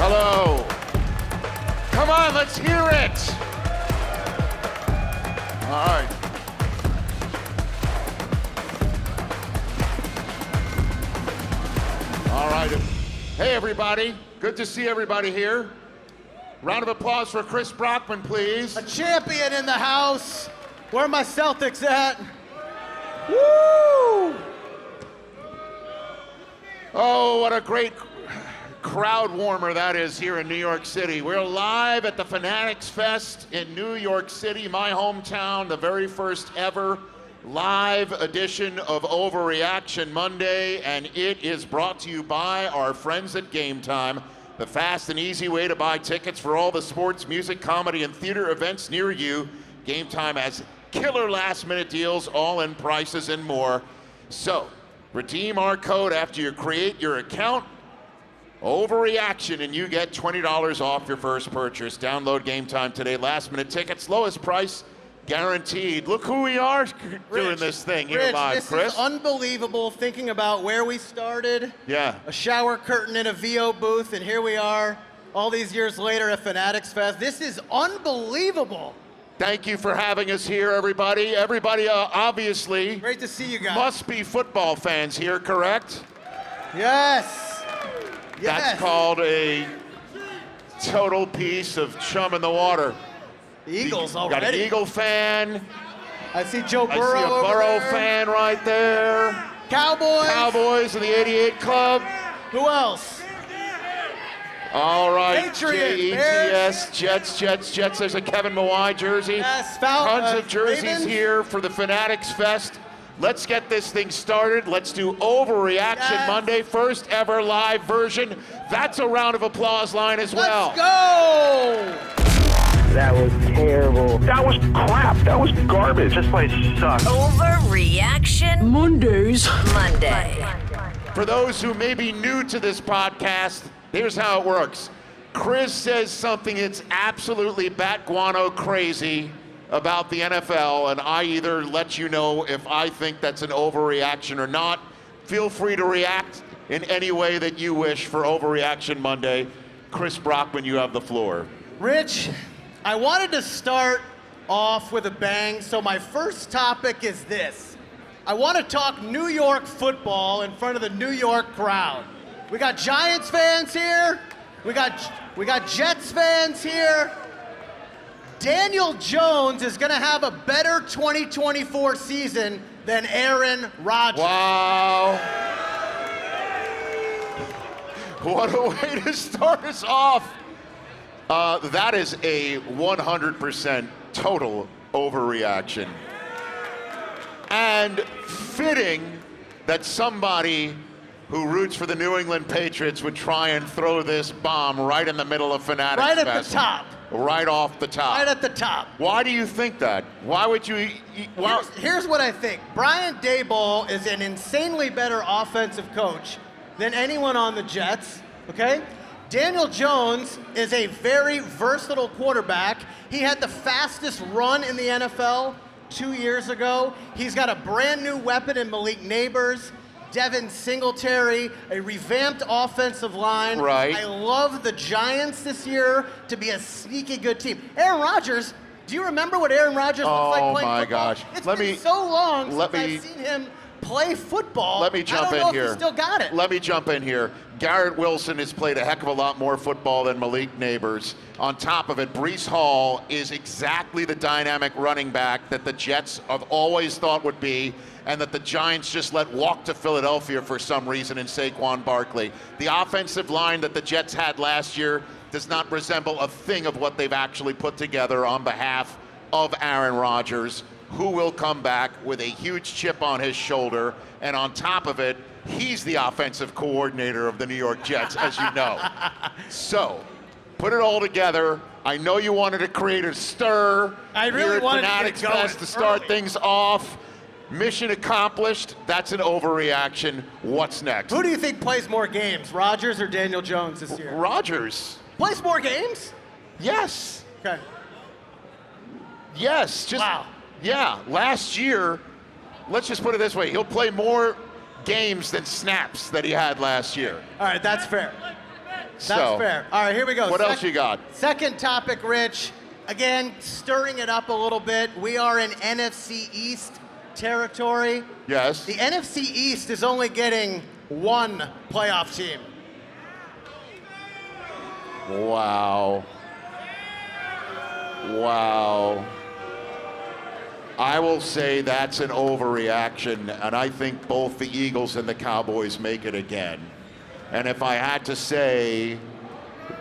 Hello. Come on, let's hear it. All right. All right. Hey, everybody. Good to see everybody here. Round of applause for Chris Brockman, please. A champion in the house. Where are my Celtics at? Woo! Oh, what a great crowd warmer that is here in New York City. We're live at the Fanatics Fest in New York City, my hometown, the very first ever live edition of Overreaction Monday, and it is brought to you by our friends at Game Time, the fast and easy way to buy tickets for all the sports, music, comedy, and theater events near you. Game Time has killer last-minute deals, all-in prices, and more. So, redeem our code after you create your account, Overreaction, and you get $20 off your first purchase. Download Game Time today. Last-minute tickets, lowest price, guaranteed. Look who we are doing this thing here live, Chris. This is unbelievable, thinking about where we started. Yeah. A shower curtain in a VO booth, and here we are all these years later at Fanatics Fest. This is unbelievable. Thank you for having us here, everybody. Everybody, obviously, great to see you guys. Must be football fans here, correct? Yes. That's called a total piece of chum in the water. The Eagles already. Got an Eagle fan. I see Joe Burrow. I see a over Burrow there. fan right there. Cowboys. Cowboys in the 88 Club. Who else? All right, Patriots, Jets. There's a Kevin Maye jersey. Yes, Tons of jerseys Ravens. here for the Fanatics Fest. Let's get this thing started. Let's do Overreaction Monday, first ever live version. That's a round of applause line as well. Let's go! That was terrible. That was crap. That was garbage. This place sucks. Overreaction Monday. For those who may be new to this podcast, here's how it works. Chris says something that's absolutely bat guano crazy about the NFL, and I either let you know if I think that's an overreaction or not. Feel free to react in any way that you wish for Overreaction Monday. Chris Brockman, you have the floor. Rich, I wanted to start off with a bang, so my first topic is this. I want to talk New York football in front of the New York crowd. We got Giants fans here. We got Jets fans here. Daniel Jones is going to have a better 2024 season than Aaron Rodgers. Wow. What a way to start us off. That is a 100% total overreaction. And fitting that somebody who roots for the New England Patriots would try and throw this bomb right in the middle of Fanatics Right at Fest. the top. Right off the top. Right at the top. Why do you think that? Why would you... Here's what I think. Brian Daboll is an insanely better offensive coach than anyone on the Jets, okay? Daniel Jones is a very versatile quarterback. He had the fastest run in the NFL 2 years ago. He's got a brand new weapon in Malik Neighbors, Devin Singletary, a revamped offensive line. Right. I love the Giants this year to be a sneaky good team. Aaron Rodgers, do you remember what Aaron Rodgers looks like playing football? Oh my gosh. It's been so long since I've seen him play football. Let me jump in I don't know here. if he still got it. Let me jump in here. Garrett Wilson has played a heck of a lot more football than Malik Neighbors. On top of it, Breece Hall is exactly the dynamic running back that the Jets have always thought would be, and that the Giants just let walk to Philadelphia for some reason in Saquon Barkley. The offensive line that the Jets had last year does not resemble a thing of what they've actually put together on behalf of Aaron Rodgers, who will come back with a huge chip on his shoulder, and on top of it, he's the offensive coordinator of the New York Jets, as you know. So, put it all together. I know you wanted to create a stir here at Fanatics Fest to start things off. Mission accomplished. That's an overreaction. What's next? Who do you think plays more games, Rodgers or Daniel Jones this year? Rodgers. Plays more games? Yes. Okay. Yes. Wow. Yeah. Last year, let's just put it this way. He'll play more games than snaps that he had last year. All right, that's fair. That's So, fair. All right, here we go. What else you got? Second topic, Rich. Again, stirring it up a little bit. We are in NFC East territory. Yes. The NFC East is only getting one playoff team. Wow. Wow. I will say that's an overreaction, and I think both the Eagles and the Cowboys make it again. And if I had to say,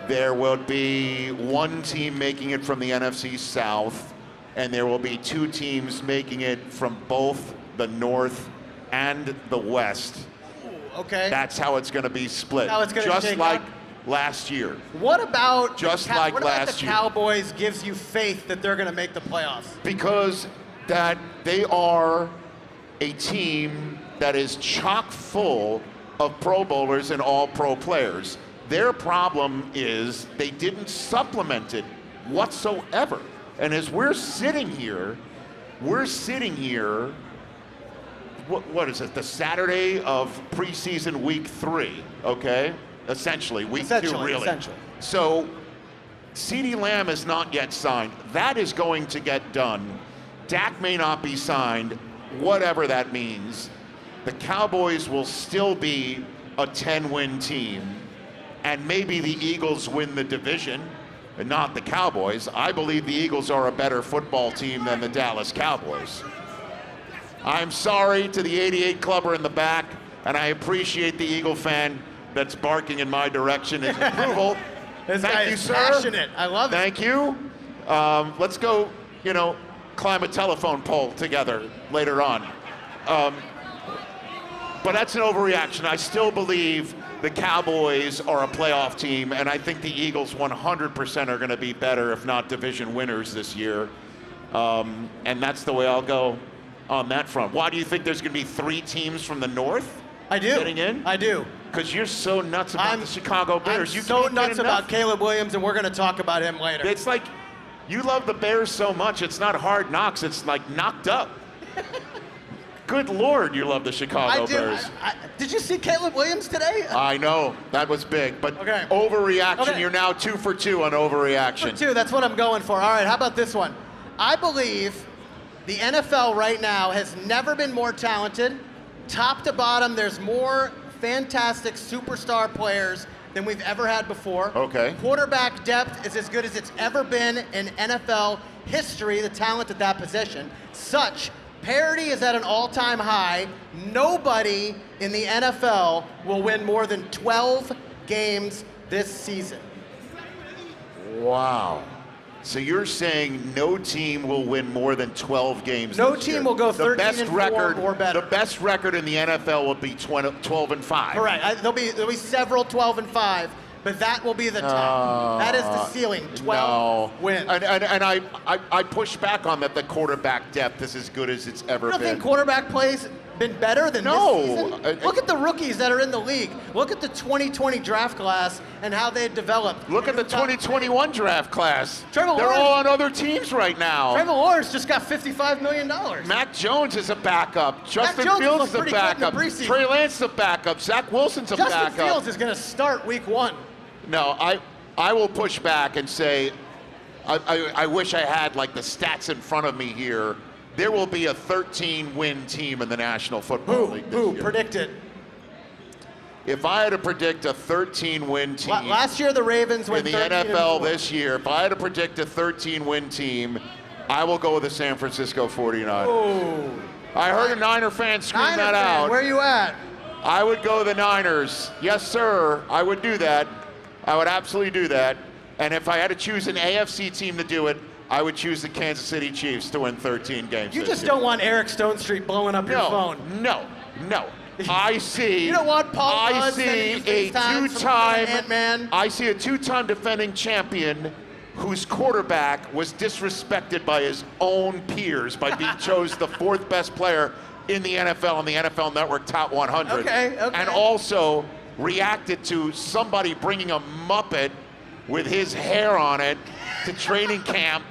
there will be one team making it from the NFC South, and there will be two teams making it from both the North and the West. Okay. That's how it's going to be split. How it's gonna just shake like out? last year. What about Just the like what about last the year. Cowboys gives you faith that they're going to make the playoffs? Because that they are a team that is chock full of Pro Bowlers and all pro players. Their problem is they didn't supplement it whatsoever. And as we're sitting here, what is it, the Saturday of preseason week 3, okay? Essentially, week 2 really. Essentially. So CeeDee Lamb is not yet signed. That is going to get done. Dak may not be signed, whatever that means. The Cowboys will still be a 10-win team, and maybe the Eagles win the division, and not the Cowboys. I believe the Eagles are a better football team than the Dallas Cowboys. I'm sorry to the 88 Clubber in the back, and I appreciate the Eagle fan that's barking in my direction in approval. This guy Thank you, is sir. passionate. I love it. Thank you. Let's go, climb a telephone pole together later on. But that's an overreaction. I still believe the Cowboys are a playoff team, and I think the Eagles 100% are going to be better, if not division winners this year. And that's the way I'll go on that front. Why do you think there's going to be 3 teams from the North I do. getting in? I do. Because you're so nuts about the Chicago Bears. I'm You so can't get nuts enough. about Caleb Williams, and we're going to talk about him later. It's like you love the Bears so much, it's not Hard Knocks, it's like Knocked Up. Good Lord, you love the Chicago I do. Bears. Did you see Caleb Williams today? I know, that was big, but Okay. overreaction, Okay. you're now 2 for 2 on overreaction. For 2, that's what I'm going for. All right, how about this one? I believe the NFL right now has never been more talented. Top to bottom, there's more fantastic superstar players than we've ever had before. Okay. Quarterback depth is as good as it's ever been in NFL history, the talent at that position. Such parity is at an all-time high. Nobody in the NFL will win more than 12 games this season. Wow. So you're saying no team will win more than 12 games No this team year. will go The 13 best and 4 record, or better. The best record in the NFL will be 12 and 5. Correct. There'll be several 12 and 5, but that will be the top. That is the ceiling. 12 wins. And I push back on that. The quarterback depth is as good as it's ever You don't been. think quarterback plays been better than No. this season? Look at the rookies that are in the league. Look at the 2020 draft class and how they developed. Look at the 2021 draft class. Trevor They're Lawrence- all on other teams right now. Trevor Lawrence just got $55 million. Mac Jones is a backup. Justin Jones Fields looked is a pretty good in the backup. preseason. Trey Lance is a backup. Zach Wilson's a Justin backup. Fields is going to start week 1. No, I will push back and say, I wish I had like the stats in front of me here. There will be a 13-win team in the National Football League this year. Predict it. If I had to predict a 13-win team Last year the Ravens in went the 13 and NFL 4. this year, if I had to predict a 13-win team, I will go with the San Francisco 49ers. Oh. I heard a Niner fan scream Niner that fan, out. where you at? I would go the Niners. Yes, sir. I would do that. I would absolutely do that. And if I had to choose an AFC team to do it, I would choose the Kansas City Chiefs to win 13 games. You this just year. don't want Eric Stonestreet blowing up your phone. No. I see. You don't want Paul I Rudd see sending you a FaceTimes from two-time. Ant-Man. I see a 2-time defending champion whose quarterback was disrespected by his own peers by being chosen the 4th best player in the NFL on the NFL Network Top 100. Okay. And also reacted to somebody bringing a Muppet with his hair on it to training camp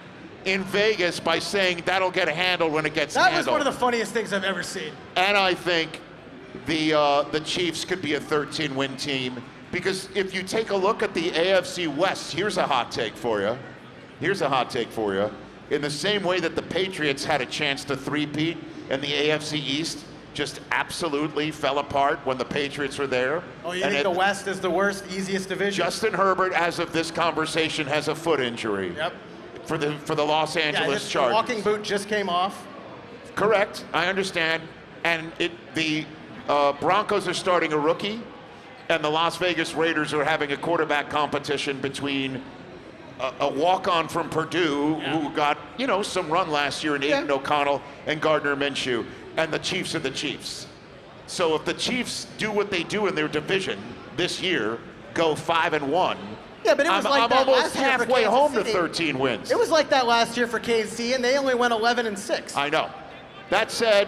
in Vegas by saying that'll get handled when it gets That handled. was one of the funniest things I've ever seen. And I think the Chiefs could be a 13-win team. Because if you take a look at the AFC West, here's a hot take for you. In the same way that the Patriots had a chance to three-peat and the AFC East just absolutely fell apart when the Patriots were there. Oh, you think the West is the worst, easiest division? Justin Herbert, as of this conversation, has a foot injury. Yep. For the Los Angeles Chargers. The walking boot just came off. Correct, I understand. And the Broncos are starting a rookie, and the Las Vegas Raiders are having a quarterback competition between a walk-on from Purdue who got, some run last year in Aiden O'Connell and Gardner Minshew, and the Chiefs are the Chiefs. So if the Chiefs do what they do in their division this year, go 5-1, yeah, but it was like that I'm almost last year for halfway Kansas home City. to 13 wins. It was like that last year for KC, and they only went 11-6. I know. That said,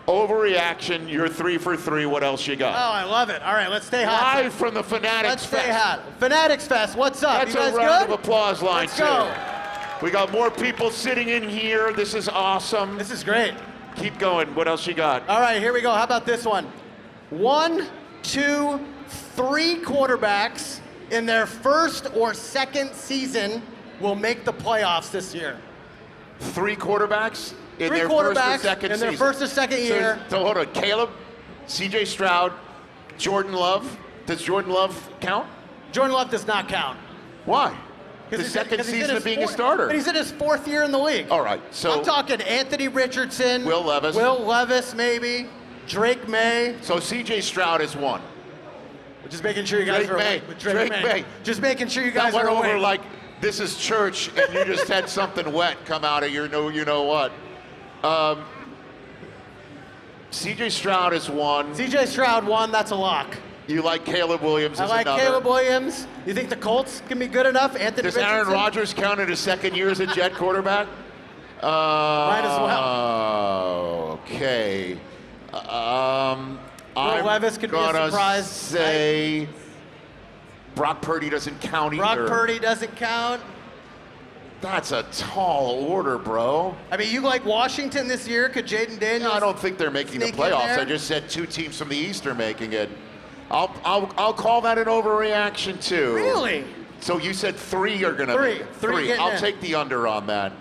overreaction, you're 3 for 3. What else you got? Oh, I love it. All right, let's stay hot. Live from the Fanatics Let's Fest. stay hot. Fanatics Fest, what's up? That's you guys a round good? of applause line, Let's too. go. We got more people sitting in here. This is awesome. This is great. Keep going. What else you got? All right, here we go. How about this one? 1, 2, 3 quarterbacks in their first or second season will make the playoffs this year. 3 quarterbacks in 3 their quarterbacks first or second in season. their first or second year. So hold on. Caleb, C.J. Stroud, Jordan Love. Does Jordan Love count? Jordan Love does not count. Why? The 'Cause second he's in season his of being a fourth- starter. But he's in his 4th year in the league. All right. So I'm talking Anthony Richardson. Will Levis. Will Levis, maybe. Drake Maye. So C.J. Stroud is 1. Just making sure you guys Drake are Maye. awake with Drake Drake Maye. Maye. Just making sure you That guys went are over awake. like this is church, and you just had something wet come out of your you know what. C.J. Stroud is 1. CJ Stroud 1, that's a lock. You like Caleb Williams I as like another. Caleb Williams. You think the Colts can be good enough? Anthony Does Richardson? Aaron Rodgers count in his second year as a Jet quarterback? Might as well. Okay. I'm Levis could be a gonna surprise. say Brock Purdy doesn't count either. Brock Purdy doesn't count. That's a tall order, bro. I mean, you like Washington this year? Could Jaden Daniels? No, I don't think they're making the sneak in playoffs. there? I just said 2 teams from the East are making it. I'll call that an overreaction too. Really? So you said 3 are gonna Three. make it. Three getting I'll in. take the under on that.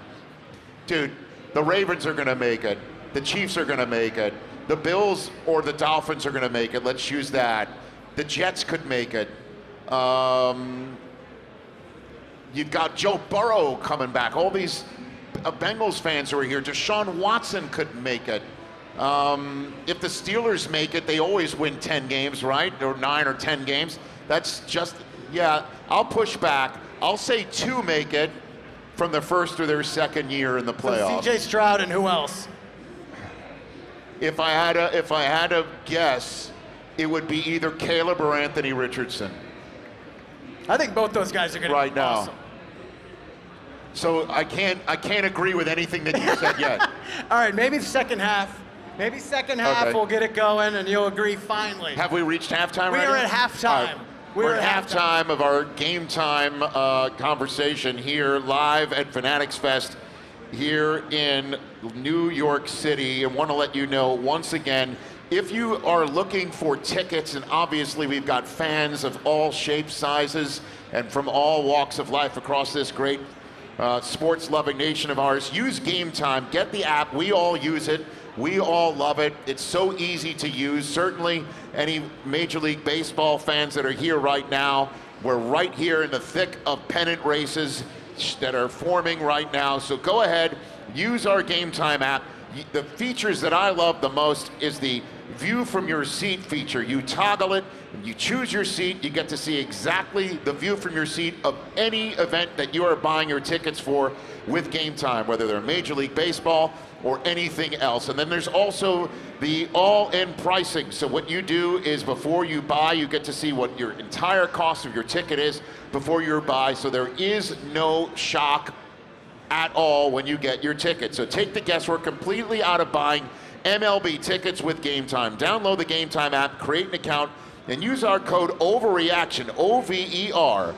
Dude, the Ravens are gonna make it. The Chiefs are gonna make it. The Bills or the Dolphins are gonna make it. Let's choose that. The Jets could make it. You've got Joe Burrow coming back. All these Bengals fans who are here. Deshaun Watson could make it. If the Steelers make it, they always win 10 games, right? Or 9 or 10 games. That's just, yeah, I'll push back. I'll say 2 make it from their first or their second year in the playoffs. So CJ Stroud and who else? If I had to guess, it would be either Caleb or Anthony Richardson I think both those guys are going to right be now. awesome. So I can't agree with anything that you said yet. All right, maybe the second half. Maybe second half Okay. we'll get it going and you'll agree finally. Have we reached halftime We already? are at halftime. All right. We're We're at at halftime of our game time conversation here live at Fanatics Fest here in New York City. And want to let you know once again, if you are looking for tickets, and obviously we've got fans of all shapes, sizes, and from all walks of life across this great sports-loving nation of ours, use Game Time. Get the app. We all use it. We all love it. It's so easy to use. Certainly, any Major League Baseball fans that are here right now, we're right here in the thick of pennant races that are forming right now. So go ahead, use our Game Time app. The features that I love the most is the view from your seat feature. You toggle it, and you choose your seat. You get to see exactly the view from your seat of any event that you are buying your tickets for with Game Time, whether they're Major League Baseball or anything else. And then there's also the all-in pricing. So what you do is before you buy, you get to see what your entire cost of your ticket is before you buy. So there is no shock at all when you get your ticket. So take the guesswork completely out of buying MLB tickets with Game Time. Download the Game Time app, create an account, and use our code OVERREACTION, OVERREACTION,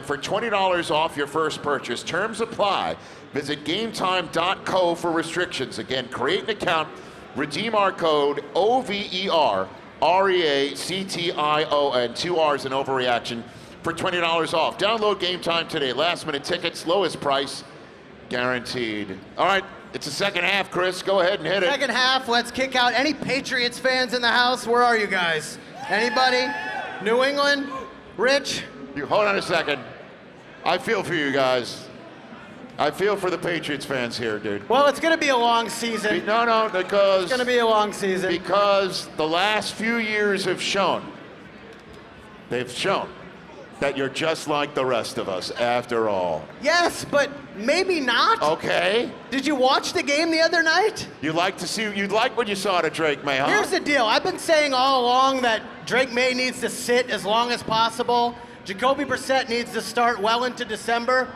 for $20 off your first purchase. Terms apply. Visit GameTime.co for restrictions. Again, create an account, redeem our code OVERREACTION REACTION, 2 R's in Overreaction for $20 off. Download Game Time today. Last minute tickets, lowest price, guaranteed. All right, it's the second half, Chris. Go ahead and hit it. Second half, let's kick out any Patriots fans in the house. Where are you guys? Anybody? New England? Rich? Hold on a second. I feel for you guys. I feel for the Patriots fans here, dude. Well, it's going to be a long season. No, because It's going to be a long season. Because the last few years have shown, they've shown that you're just like the rest of us after all. Yes, but maybe not. Okay. Did you watch the game the other night? You'd like what you saw to Drake Maye, huh? Here's the deal. I've been saying all along that Drake Maye needs to sit as long as possible. Jacoby Brissett needs to start well into December.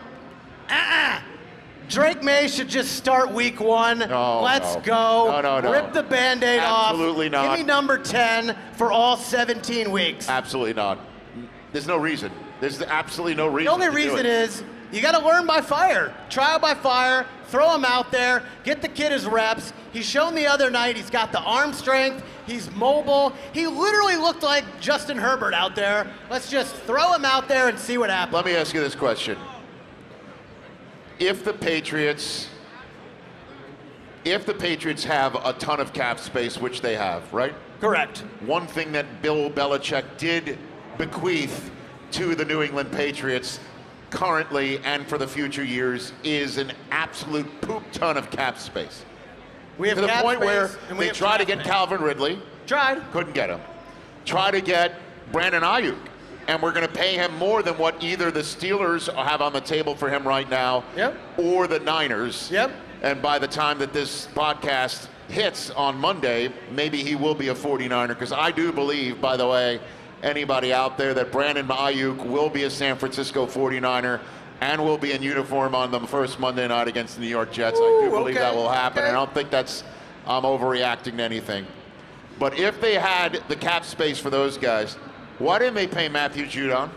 Drake Maye should just start week 1. Let's go. No. Rip the Band-Aid off. Absolutely not. Give me number 10 for all 17 weeks. Absolutely not. There's no reason. There's absolutely no reason. The only to do reason it. is you got to learn by fire. Trial by fire. Throw him out there. Get the kid his reps. He's shown the other night he's got the arm strength. He's mobile. He literally looked like Justin Herbert out there. Let's just throw him out there and see what happens. Let me ask you this question. If the Patriots have a ton of cap space, which they have, right? Correct. One thing that Bill Belichick did bequeath to the New England Patriots currently and for the future years is an absolute poop ton of cap space. We have to the cap point space, where and we they have tried to draft get pick. Calvin Ridley. Tried. Couldn't get him. Try to get Brandon Ayuk. And we're going to pay him more than what either the Steelers have on the table for him right now or the Niners. Yep. And by the time that this podcast hits on Monday, maybe he will be a 49er, because I do believe, by the way, anybody out there, that Brandon Ayuk will be a San Francisco 49er and will be in uniform on the first Monday night against the New York Jets. I do believe that will happen. Okay. I don't think I'm overreacting to anything. But if they had the cap space for those guys, why didn't they pay Matthew Judon?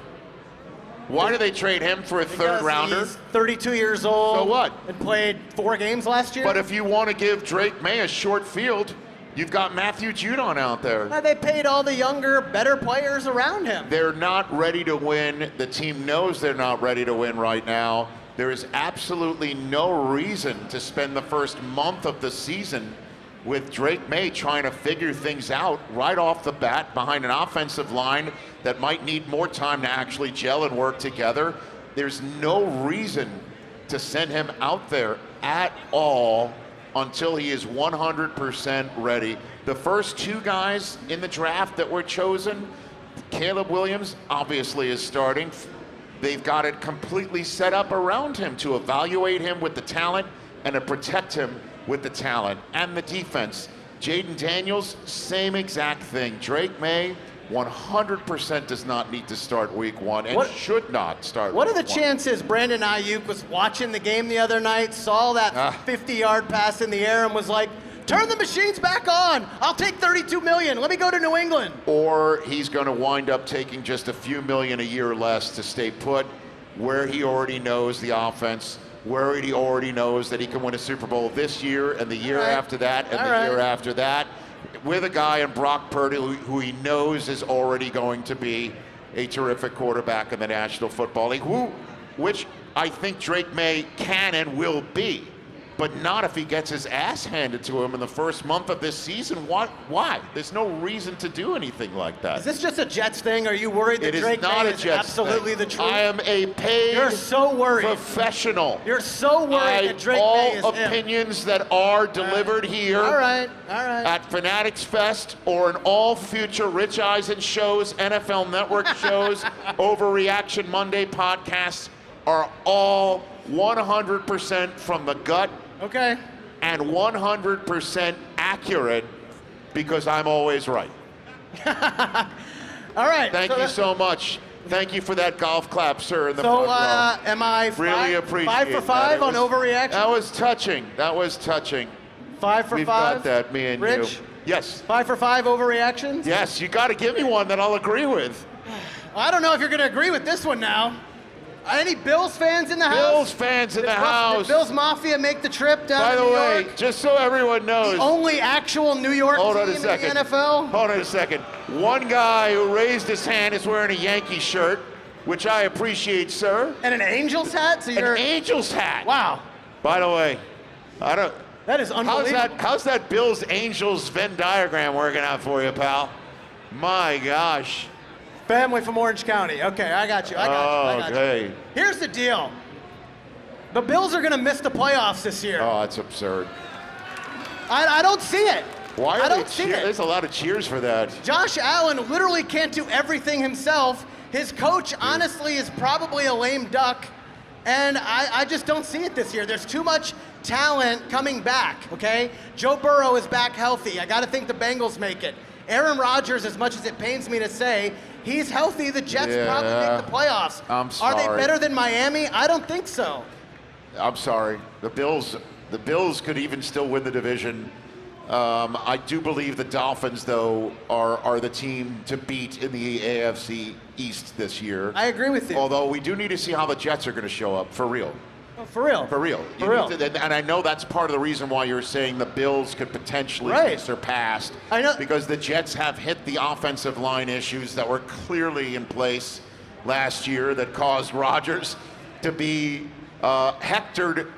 Why did they trade him for a third rounder? He's 32 years old. So what? And played 4 games last year. But if you want to give Drake Maye a short field, you've got Matthew Judon out there. They paid all the younger, better players around him. They're not ready to win. The team knows they're not ready to win right now. There is absolutely no reason to spend the first month of the season with Drake Maye trying to figure things out right off the bat behind an offensive line that might need more time to actually gel and work together. There's no reason to send him out there at all until he is 100% ready. The first 2 guys in the draft that were chosen, Caleb Williams obviously is starting. They've got it completely set up around him to evaluate him with the talent and to protect him with the talent and the defense. Jaden Daniels, same exact thing. Drake Maye, 100% does not need to start week 1 and should not start What week are the 1. chances Brandon Ayuk was watching the game the other night, saw that 50-yard pass in the air and was like, turn the machines back on. I'll take $32 million. Let me go to New England. Or he's going to wind up taking just a few million a year less to stay put, where he already knows the offense, where he already knows that he can win a Super Bowl this year and the year after that and the year after that, with a guy in Brock Purdy who he knows is already going to be a terrific quarterback in the National Football League, which I think Drake Maye can and will be, but not if he gets his ass handed to him in the first month of this season. Why? There's no reason to do anything like that. Is this just a Jets thing? Are you worried that Drake Maye is absolutely the truth? I am a paid You're so worried. professional. You're so worried that Drake Maye is all him. opinions that are delivered here All right. at Fanatics Fest or in all future Rich Eisen shows, NFL Network shows, Overreaction Monday podcasts are all 100% from the gut. Okay. And 100% accurate, because I'm always right. All right. Thank you so much. Thank you for that golf clap, sir, in the So, front row. am I Really appreciate 5 for 5 that. on Overreaction? That was touching. 5 for We've 5? got that, me and Rich? you. Yes. 5 for 5 Overreactions? Yes, you got to give me one that I'll agree with. I don't know if you're going to agree with this one now. Any Bills fans in the house? Bills fans in the house. Did Bills Mafia make the trip down By to the New way, York? just so everyone knows. The only actual New York Hold team on a second. in the NFL? Hold on a second. One guy who raised his hand is wearing a Yankee shirt, which I appreciate, sir. And an Angels hat? So you're An Angels hat. Wow. By the way, I don't. That is unbelievable. How's that Bills Angels Venn diagram working out for you, pal? My gosh. Family from Orange County. Okay, I got you. I got you. Okay. Here's the deal. The Bills are going to miss the playoffs this year. Oh, that's absurd. I don't see it. Why are I they don't see it. There's a lot of cheers for that. Josh Allen literally can't do everything himself. His coach, honestly, is probably a lame duck. And I just don't see it this year. There's too much talent coming back, okay? Joe Burrow is back healthy. I got to think the Bengals make it. Aaron Rodgers, as much as it pains me to say, he's healthy. The Jets probably make the playoffs. I'm Are they sorry. better than Miami? I don't think so. I'm sorry. The Bills could even still win the division. I do believe the Dolphins, though, are the team to beat in the AFC East this year. I agree with you. Although we do need to see how the Jets are going to show up for real. Oh, for real. For real. For real. And I know that's part of the reason why you're saying the Bills could potentially be surpassed. I know. Because the Jets have hit the offensive line issues that were clearly in place last year that caused Rodgers to be hectored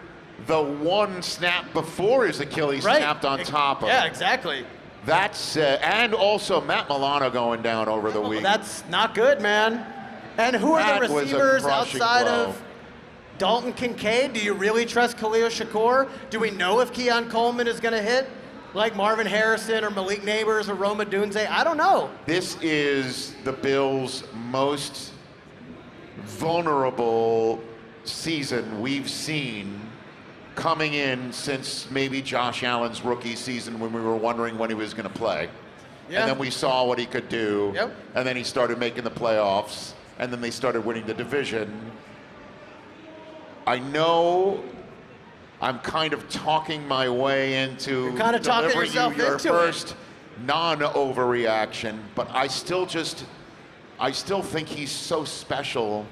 the one snap before his Achilles snapped on top of Yeah, it. exactly. That's and also Matt Milano going down over the week. That's not good, man. And who are That the was a receivers crushing outside blow. of Dalton Kincaid? Do you really trust Khalil Shakur? Do we know if Keon Coleman is going to hit like Marvin Harrison or Malik Neighbors or Roma Dunze? I don't know. This is the Bills' most vulnerable season we've seen coming in since maybe Josh Allen's rookie season when we were wondering when he was going to play. Yeah. And then we saw what he could do. Yep. And then he started making the playoffs. And then they started winning the division. I know I'm kind of talking my way into You're kind of talking delivering yourself you your into first non-overreaction, but I still think he's so special.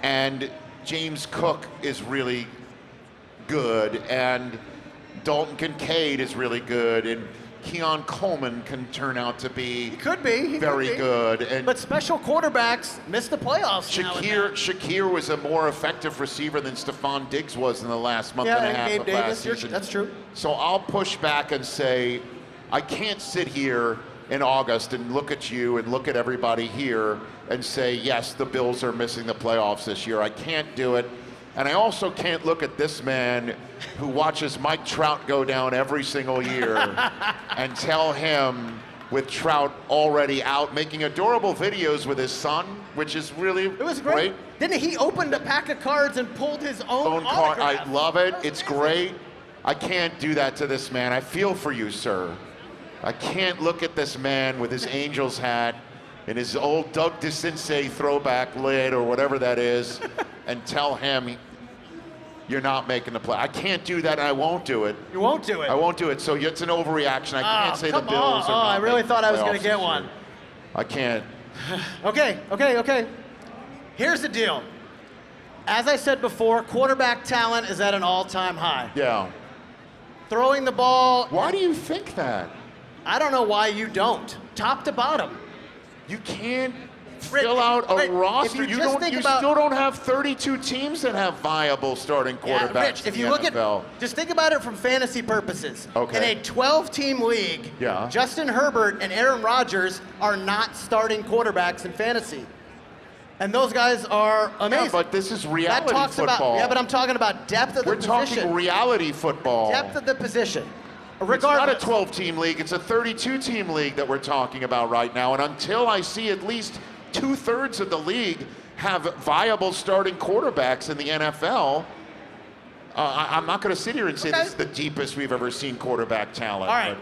And James Cook is really good, and Dalton Kincaid is really good, and Keon Coleman can turn out to be He could be. very good. And But special quarterbacks miss the playoffs now and then. Shakir was a more effective receiver than Stephon Diggs was in the last month and a Yeah, half and of Gabe last Davis. season. That's true. So I'll push back and say, I can't sit here in August and look at you and look at everybody here and say, yes, the Bills are missing the playoffs this year. I can't do it. And I also can't look at this man who watches Mike Trout go down every single year and tell him, with Trout already out, making adorable videos with his son, which is really It was great. Didn't he open a pack of cards and pulled his own card. I autograph? love it. That was It's amazing. great. I can't do that to this man. I feel for you, sir. I can't look at this man with his Angels hat and his old Doug DeCinces throwback lid or whatever that is and tell him you're not making the play. I can't do that, and I won't do it. You won't do it. I won't do it. So it's an overreaction. I can't say the come Bills on. are not I really making thought the I was going playoffs to get this one. year. I can't. Okay. Here's the deal. As I said before, quarterback talent is at an all-time high. Yeah. Throwing the ball, Why do you think that? I don't know why you don't. Top to bottom. You can't Rich, fill out a Rich, if roster. you You just don't. think You about- still don't have 32 teams that have viable starting quarterbacks. Yeah, Rich, if in you the look NFL. at, just think about it from fantasy purposes. Okay. In a 12-team league, Yeah. Justin Herbert and Aaron Rodgers are not starting quarterbacks in fantasy. And those guys are amazing. Yeah, but this is that reality talks football. about, yeah, but I'm talking about depth of the We're position. talking reality football. Depth of the position. It's Regardless. not a 12-team league. It's a 32-team league that we're talking about right now. And until I see at least 2/3 of the league have viable starting quarterbacks in the NFL, I'm not going to sit here and say Okay. this is the deepest we've ever seen quarterback talent. All right.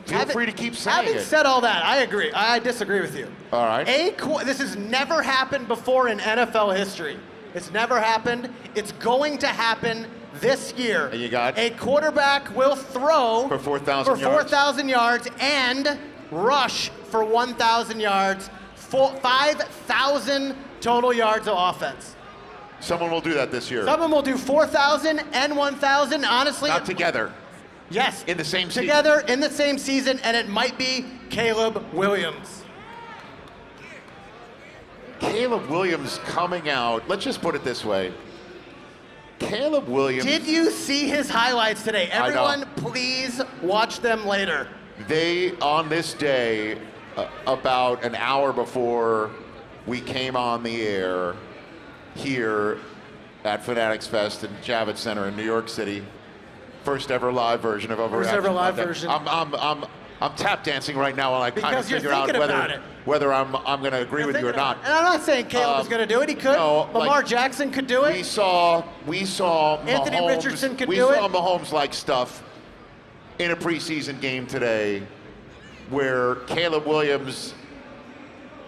but feel free to keep saying Having it. said all that, I agree. I disagree with you. All right. This has never happened before in NFL history. It's never happened. It's going to happen this year. And you got? A quarterback will throw For 4,000 for yards. 4,000 yards and rush for 1,000 yards, 5,000 total yards of offense. Someone will do that this year. Someone will do 4,000 and 1,000. Honestly, Not together. yes, In the same season. together in the same season, and it might be Caleb Williams. Caleb Williams coming out. Let's just put it this way. Caleb Williams. Did you see his highlights today? I know. Everyone, please watch them later. They, on this day, about an hour before we came on the air here at Fanatics Fest in Javits Center in New York City, first ever live version of Overreaction. First ever live Monday. version. I'm tap dancing right now while I kind of Because you're figure out thinking about it. whether I'm going to agree with you or not. And I'm not saying Caleb was going to do it. He could. no, Lamar like, Jackson could do it. We saw Anthony Mahomes, Richardson could we do saw it. Mahomes-like stuff in a preseason game today where Caleb Williams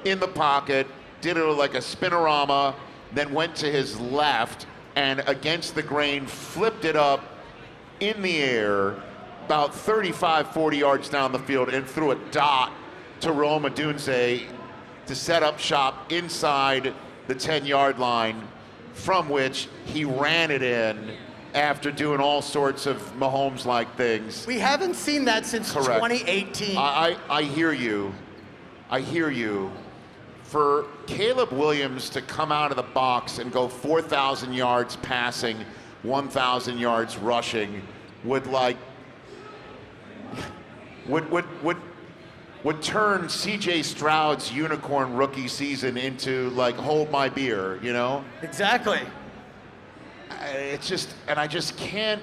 in the pocket did it like a spinorama, then went to his left and against the grain flipped it up in the air about 35, 40 yards down the field and threw a dot to Rome Odunze to set up shop inside the 10-yard line, from which he ran it in after doing all sorts of Mahomes-like things. We haven't seen that since Correct. 2018. I hear you. I hear you. For Caleb Williams to come out of the box and go 4,000 yards passing, 1,000 yards rushing would turn C.J. Stroud's unicorn rookie season into like hold my beer, you know? Exactly. It's just, and I just can't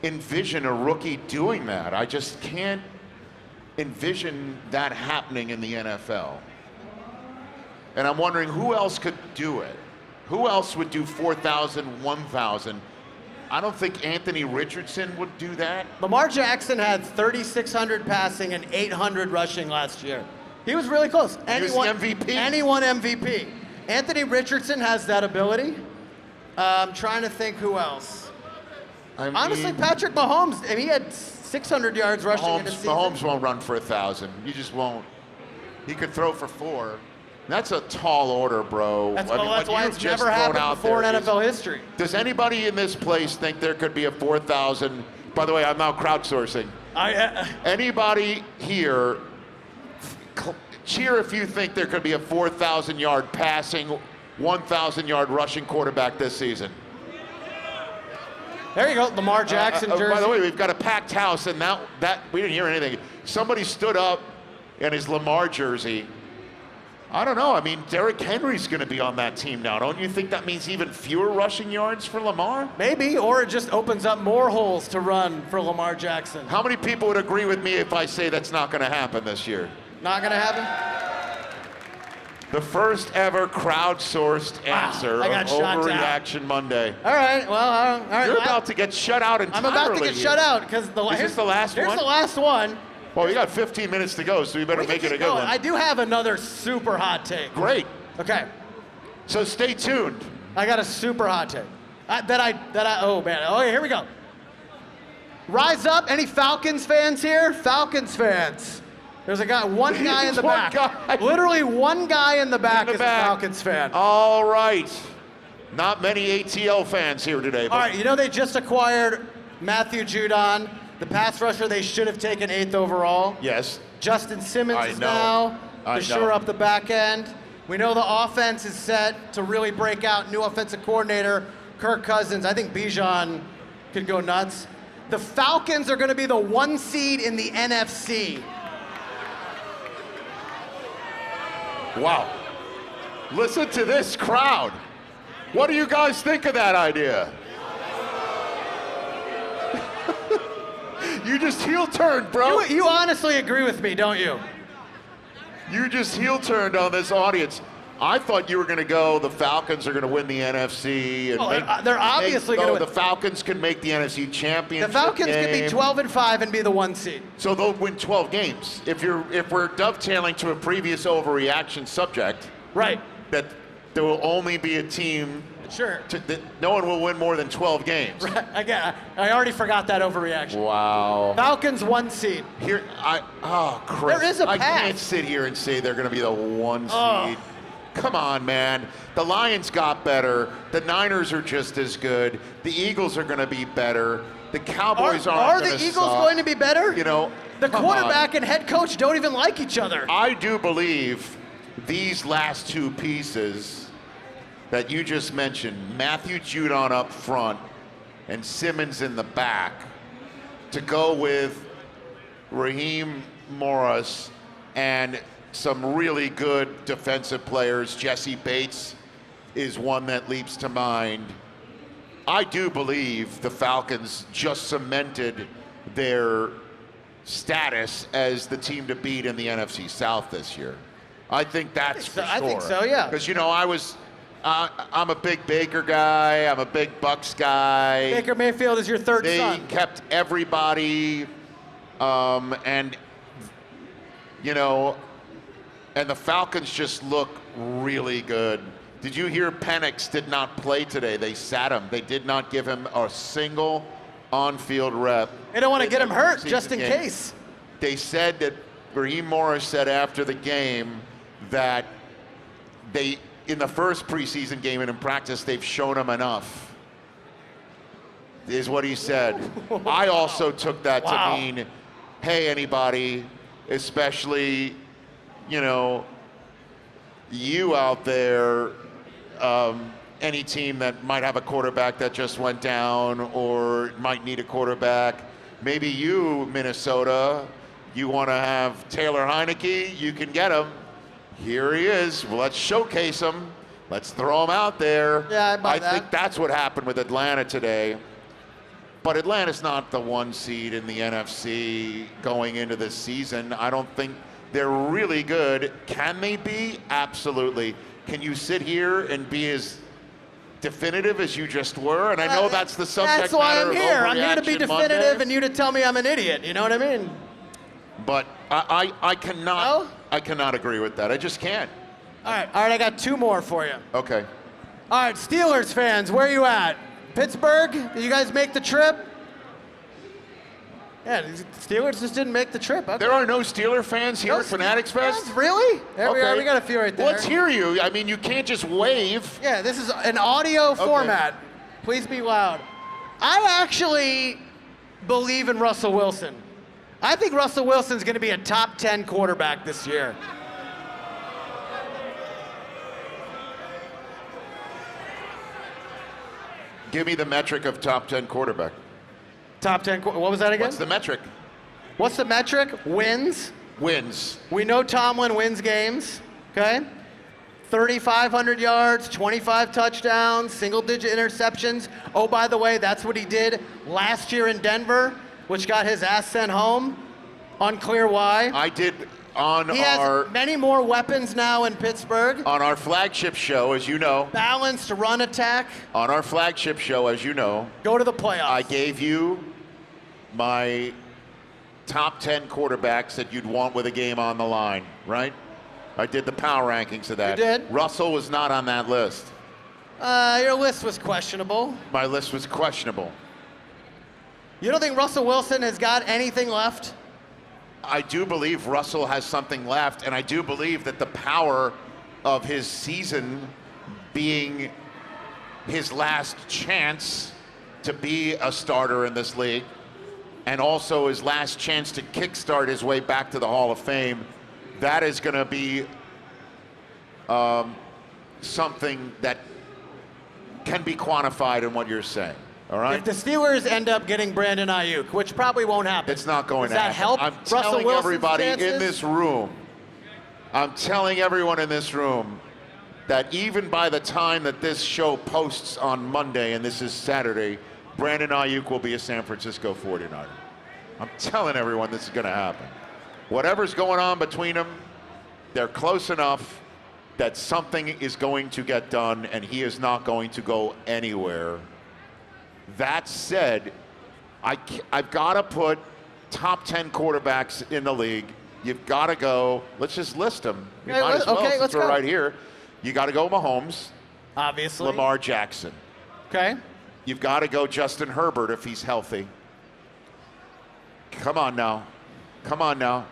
envision a rookie doing that. I just can't envision that happening in the NFL. And I'm wondering who else could do it? Who else would do 4,000, 1,000? I don't think Anthony Richardson would do that. Lamar Jackson had 3,600 passing and 800 rushing last year. He was really close. He was the MVP. And he won MVP. Anthony Richardson has that ability. I'm trying to think who else. I Honestly, mean, Patrick Mahomes, I mean, he had 600 yards rushing in a season. Mahomes won't run for 1,000. You just won't. He could throw for 4. That's a tall order, bro. That's, I mean, that's what why you've it's just never thrown happened out before in there is- NFL history. Does anybody in this place think there could be a 4,000? By the way, I'm now crowdsourcing. Anybody here, cheer if you think there could be a 4,000-yard passing, 1,000-yard rushing quarterback this season. There you go, Lamar Jackson jersey. By the way, we've got a packed house, and that we didn't hear anything. Somebody stood up in his Lamar jersey. I don't know. I mean, Derrick Henry's going to be on that team now. Don't you think that means even fewer rushing yards for Lamar? Maybe, or it just opens up more holes to run for Lamar Jackson. How many people would agree with me if I say that's not going to happen this year? Not gonna happen? The first ever crowdsourced answer I got of shot down. Overreaction Monday. All right, well, all right. You're about to get shut out entirely. I'm about to get shut out because Is this the last here's one? the last one. Well, we got 15 minutes to go, so we better We can make it a keep good going. one. I do have another super hot take. Great. Okay, So stay tuned. I got a super hot take. Oh man, okay, here we go. Rise up, any Falcons fans here? Falcons fans. There's one guy in the One back. guy. Literally one guy in the back In the is back. a Falcons fan. All right. Not many ATL fans here today. But All right, you know they just acquired Matthew Judon, the pass rusher they should have taken 8th overall. Yes. Justin Simmons I is know. now I to shore know. up the back end. We know the offense is set to really break out. New offensive coordinator, Kirk Cousins. I think Bijan could go nuts. The Falcons are going to be the 1 seed in the NFC. Wow. Listen to this crowd. What do you guys think of that idea? You just heel turned, bro. You honestly agree with me, don't you? You just heel turned on this audience. I thought you were going to go, the Falcons are going to win the NFC. And Oh, they're obviously gonna win. The Falcons can make the NFC championship The Falcons could be game. 12-5 and be the 1 seed. So they'll win 12 games. If we're dovetailing to a previous overreaction subject, Right. that there will only be a team Sure. that no one will win more than 12 games. Again, I already forgot that overreaction. Wow. Falcons 1 seed. Chris. There is a I path. can't sit here and say they're going to be the 1 Oh. seed. Come on, man. The Lions got better. The Niners are just as good. The Eagles are going to be better. The Cowboys Are aren't the going to Eagles suck. going to be better? You know, the come quarterback on. and head coach don't even like each other. I do believe these last two pieces that you just mentioned, Matthew Judon up front and Simmons in the back, to go with Raheem Morris and some really good defensive players. Jesse Bates is one that leaps to mind. I do believe the Falcons just cemented their status as the team to beat in the NFC South this year. I think that's for sure. I think so, yeah. Because, you know, I'm a big Baker guy. I'm a big Bucks guy. Baker Mayfield is your third They son. kept everybody, and, you know, and the Falcons just look really good. Did you hear Penix did not play today? They sat him. They did not give him a single on-field rep. They don't want to get him hurt Season just in game. case. They said that Raheem Morris said after the game that they, in the first preseason game and in practice, they've shown him enough, is what he said. I also took that Wow. to mean, hey, anybody, especially, you know, you out there, any team that might have a quarterback that just went down or might need a quarterback, maybe you, Minnesota, you want to have Taylor Heineke, you can get him. Here he is. Well, let's showcase him. Let's throw him out there. Yeah, I buy that. think that's what happened with Atlanta today. But Atlanta's not the one seed in the NFC going into this season. I don't think they're really good. Can they be? Absolutely. Can you sit here and be as definitive as you just were? And I know that's the subject That's why matter I'm of here. I'm here to be Overreaction definitive Monday. and you to tell me I'm an idiot. You know what I mean? But I cannot. No? I cannot agree with that. I just can't. All right, I got two more for you. Okay. All right, Steelers fans, where you at? Pittsburgh? Did you guys make the trip? Yeah, the Steelers just didn't make the trip. Okay. There are no Steeler fans here No at Fanatics Fest? fans? Really? There we are. We got a few right there. Let's hear you. I mean, you can't just wave. Yeah, this is an audio format. Please be loud. I actually believe in Russell Wilson. I think Russell Wilson's going to be a top 10 quarterback this year. Give me the metric of top 10 quarterback. Top 10, what was that again? What's the metric? What's the metric? Wins. Wins. We know Tomlin wins games, okay? 3,500 yards, 25 touchdowns, single-digit interceptions. Oh, by the way, that's what he did last year in Denver, which got his ass sent home. Unclear why. I did on He our has many more weapons now in Pittsburgh. on our flagship show, as you know. Balanced run attack. On our flagship show, as you know, Go to the playoffs. I gave you my top 10 quarterbacks that you'd want with a game on the line, right? I did the power rankings of that. You did? Russell was not on that list. Your list was questionable. My list was questionable. You don't think Russell Wilson has got anything left? I do believe Russell has something left, and I do believe that the power of his season being his last chance to be a starter in this league, and also his last chance to kickstart his way back to the Hall of Fame, that is going to be something that can be quantified in what you're saying. All right? If the Steelers end up getting Brandon Ayuk, which probably won't happen. It's not going Does to that happen. help I'm Russell telling Wilson's everybody chances? in this room, I'm telling everyone in this room that even by the time that this show posts on Monday, and this is Saturday, Brandon Ayuk will be a San Francisco 49er. I'm telling everyone this is going to happen. Whatever's going on between them, they're close enough that something is going to get done, and he is not going to go anywhere. That said, I've got to put top 10 quarterbacks in the league. You've got to go. Let's just list them. You Okay, might as well, since let's we're go. right here. You got to go Mahomes, Obviously. Lamar Jackson. Okay. You've got to go Justin Herbert if he's healthy. Come on now. Come on now.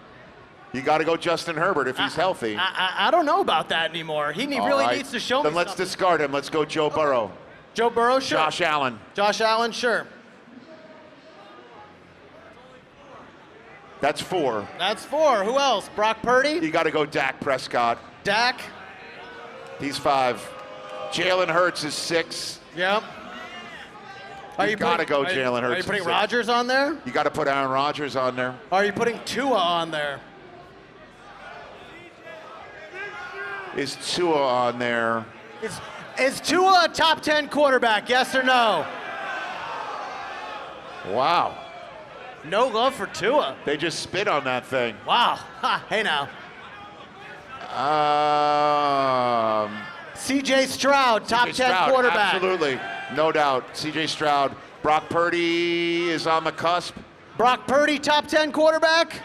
You got to go Justin Herbert if he's healthy. I don't know about that anymore. He really needs to show me Then let's something. discard him. Let's go Joe Burrow. Joe Burrow, sure. Josh Allen. Josh Allen, sure. That's 4. That's 4. Who else? Brock Purdy? You got to go Dak Prescott. Dak? He's 5. Jalen Hurts is 6. Yep. You got to go Jalen Hurts. Are you putting is 6. Rodgers on there? You got to put Aaron Rodgers on there. Are you putting Tua on there? Is Tua on there? Is Tua a top 10 quarterback, yes or no? Wow. No love for Tua. They just spit on that thing. Wow. Ha, hey now. C.J. Stroud, top 10 Stroud, quarterback. Absolutely. No doubt. C.J. Stroud. Brock Purdy is on the cusp. Brock Purdy, top 10 quarterback?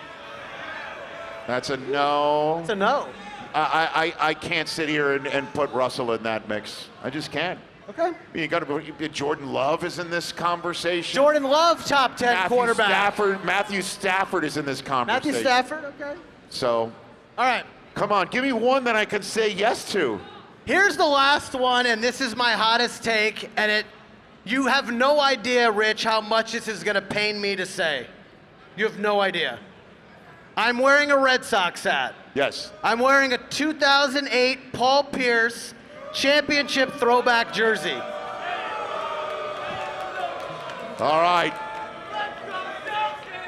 That's a no. It's a no. I can't sit here and put Russell in that mix. I just can't. Okay. You got to. Jordan Love is in this conversation. Jordan Love, top 10 quarterback. Matthew Stafford is in this conversation. Matthew Stafford, okay. So, all right. Come on, give me one that I can say yes to. Here's the last one, and this is my hottest take, and you have no idea, Rich, how much this is gonna pain me to say. You have no idea. I'm wearing a Red Sox hat. Yes. I'm wearing a 2008 Paul Pierce championship throwback jersey. All right.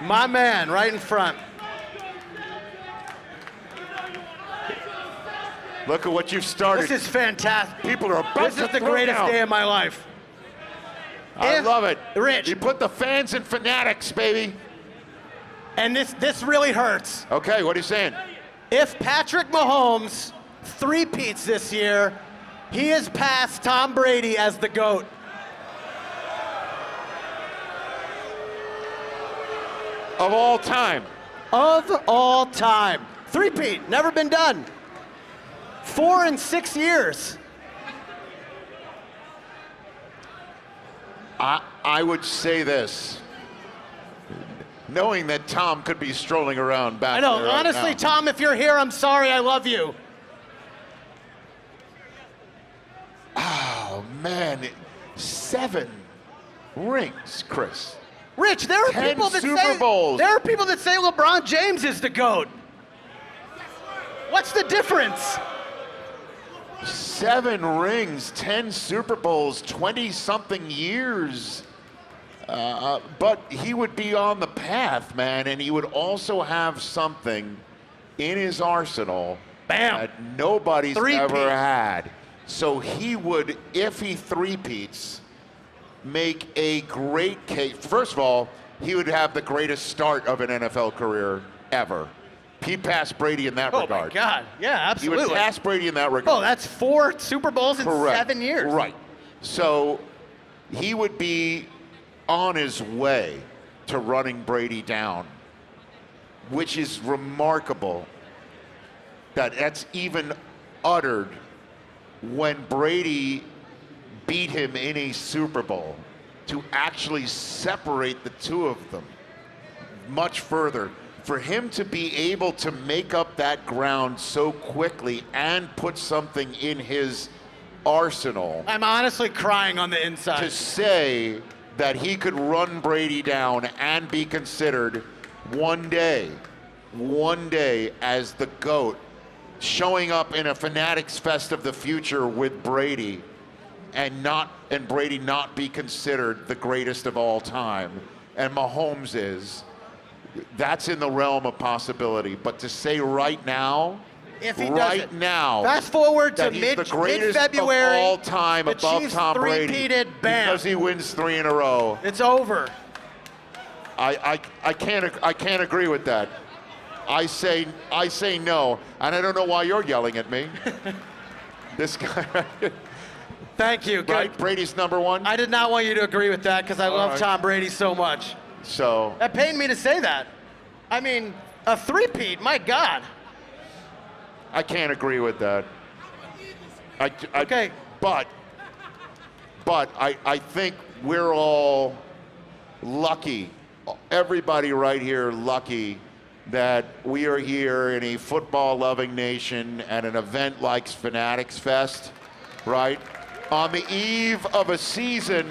My man, right in front. Look at what you've started. This is fantastic. People are about This to is the throw greatest down. day of my life. I love it. Rich. You put the fans in Fanatics, baby. And this really hurts. Okay, what are you saying? If Patrick Mahomes three-peats this year, he has passed Tom Brady as the GOAT. Of all time. Of all time. Three-peat, never been done. 4 in 6 years. I would say this. Knowing that Tom could be strolling around back I know, there right honestly, now. Tom, if you're here, I'm sorry, I love you. Oh, man. 7 rings, Chris. Rich, there are 10 people that Super Bowls. There are people that say LeBron James is the GOAT. What's the difference? 7 rings, 10 Super Bowls, 20-something years. But he would be on the path, man, and he would also have something in his arsenal that nobody's ever had. So he would, if he three-peats, make a great case. First of all, he would have the greatest start of an NFL career ever. He passed Brady in that regard. Oh, my God. Yeah, absolutely. He would pass Brady in that regard. Oh, that's 4 Super Bowls in 7 years. Right. So he would be on his way to running Brady down, which is remarkable that that's even uttered when Brady beat him in a Super Bowl, to actually separate the two of them much further. For him to be able to make up that ground so quickly and put something in his arsenal. I'm honestly crying on the inside. To say that he could run Brady down and be considered one day as the GOAT, showing up in a Fanatics Fest of the future with Brady, and Brady not be considered the greatest of all time, and Mahomes is. That's in the realm of possibility. But to say right now, fast forward to mid-February, of all time the above Chiefs Tom Brady, three-peated, bam. because he wins 3 in a row. It's over. I can't agree with that. I say no, and I don't know why you're yelling at me. This guy. Thank you. Good. Right? Brady's number 1. I did not want you to agree with that because I love Tom Brady so much. So that pained me to say that. I mean, a three-peat, my God. I can't agree with that. Okay. But I think we're all lucky, everybody right here lucky, that we are here in a football-loving nation at an event like Fanatics Fest, right? On the eve of a season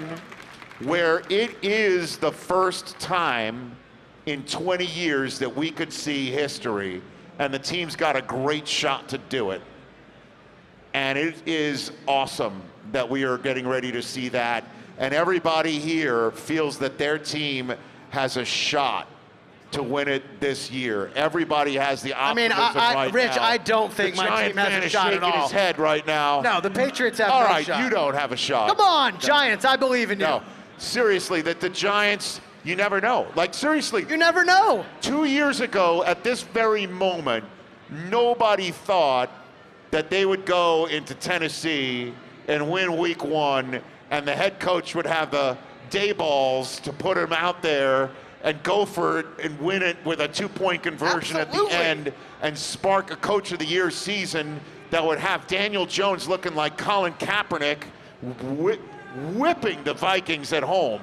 where it is the first time in 20 years that we could see history, and the team's got a great shot to do it. And it is awesome that we are getting ready to see that. And everybody here feels that their team has a shot to win it this year. Everybody has the optimism right Rich, now. I don't think the my Giant team has fan a is shot at shaking all. his head right now. No, the Patriots have All no right, shot. you don't have a shot. Come on, Giants, I believe in you. No, seriously, that the Giants, you never know. Like, seriously. You never know. 2 years ago, at this very moment, nobody thought that they would go into Tennessee and win week 1, and the head coach would have the day balls to put him out there and go for it and win it with a 2-point conversion Absolutely. at the end and spark a Coach of the Year season that would have Daniel Jones looking like Colin Kaepernick whipping the Vikings at home.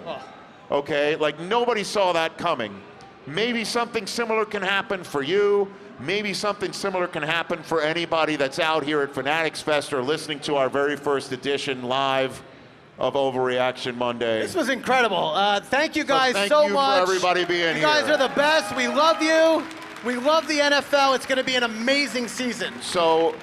Okay, like nobody saw that coming. Maybe something similar can happen for you. Maybe something similar can happen for anybody that's out here at Fanatics Fest or listening to our very first edition live of Overreaction Monday. This was incredible. Thank you guys thank so you much. for everybody being here. You guys are the best. We love you. We love the NFL. It's going to be an amazing season. So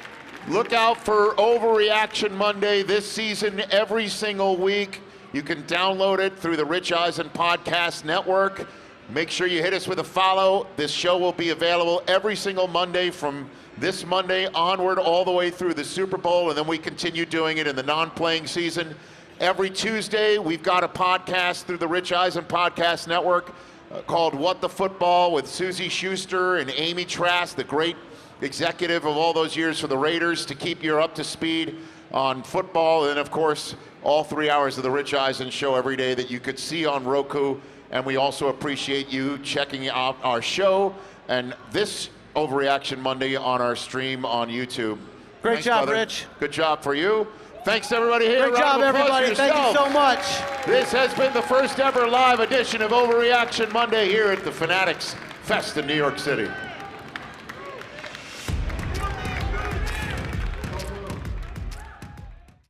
look out for Overreaction Monday this season every single week. You can download it through the Rich Eisen Podcast Network. Make sure you hit us with a follow. This show will be available every single Monday from this Monday onward all the way through the Super Bowl, and then we continue doing it in the non-playing season. Every Tuesday, we've got a podcast through the Rich Eisen Podcast Network called What the Football with Susie Schuster and Amy Trask, the great executive of all those years for the Raiders, to keep you up to speed on football. And, of course, all 3 hours of the Rich Eisen Show every day that you could see on Roku. And we also appreciate you checking out our show and this Overreaction Monday on our stream on YouTube. Great Thanks, job, brother. Rich. Good job for you. Thanks to everybody here. Great job, everybody. Thank you so much. This has been the first ever live edition of Overreaction Monday here at the Fanatics Fest in New York City.